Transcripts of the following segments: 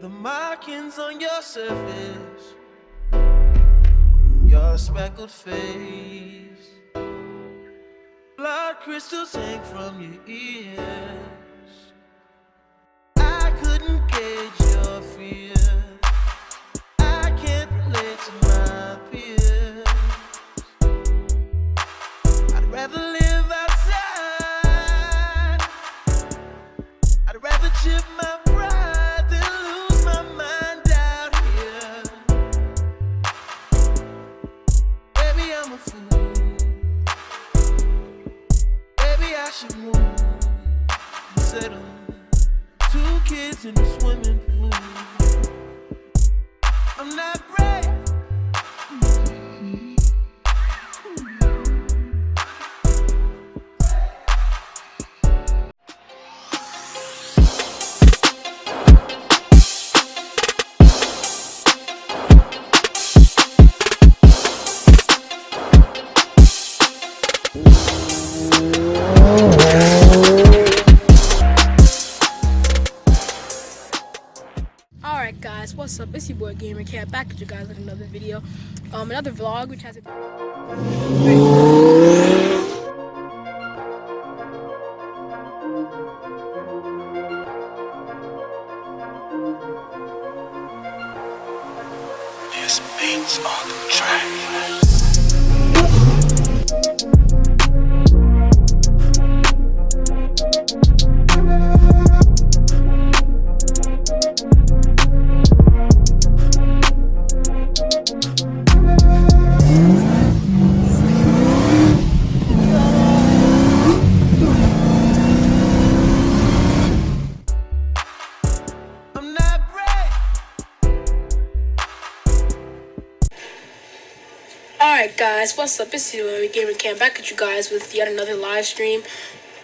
The markings on your surface, your speckled face, blood crystals hang from your ears. I couldn't gauge your fear. I can't relate to my peers. I'd rather live outside. I'd rather chip my pride than lose my mind out here. Baby, I'm a fool. Baby, I should move and settle. 2 kids in a swimming pool. I'm not great. Alright guys, what's up? It's your boy Gamertag back at you guys with another video. Another vlog which has a This beats on the track. Alright guys, what's up? It's your boy Gamertag back at you guys with yet another live stream.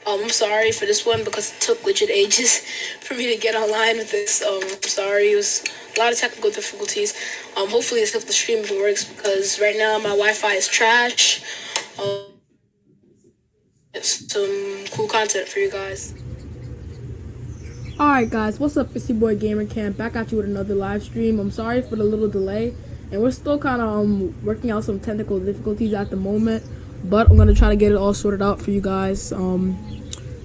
I'm sorry for this one because it took legit ages for me to get online with this. I'm sorry, it was a lot of technical difficulties. Hopefully this the stream works because right now my Wi-Fi is trash. Some cool content for you guys. Alright guys, what's up? It's your boy Gamertag back at you with another live stream. I'm sorry for the little delay. And we're still kind of working out some technical difficulties at the moment, but I'm gonna try to get it all sorted out for you guys.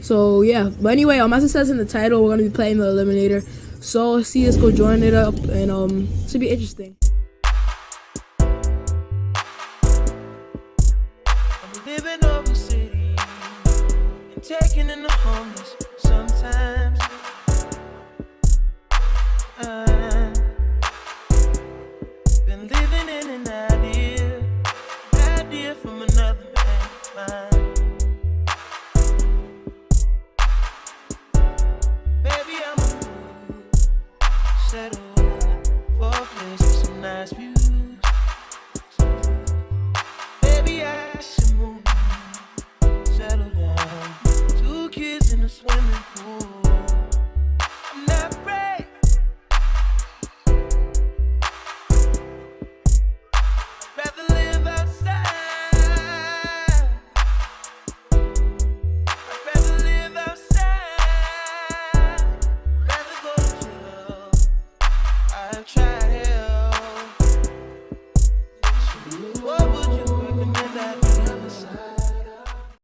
So yeah, but anyway, as it says in the title, we're gonna be playing the Eliminator. So see us go join it up, and it should be interesting. I'm living over the city and taking in the homeless sometimes. Been living in an idea from another man's mind. Baby, I'm a fool, settle.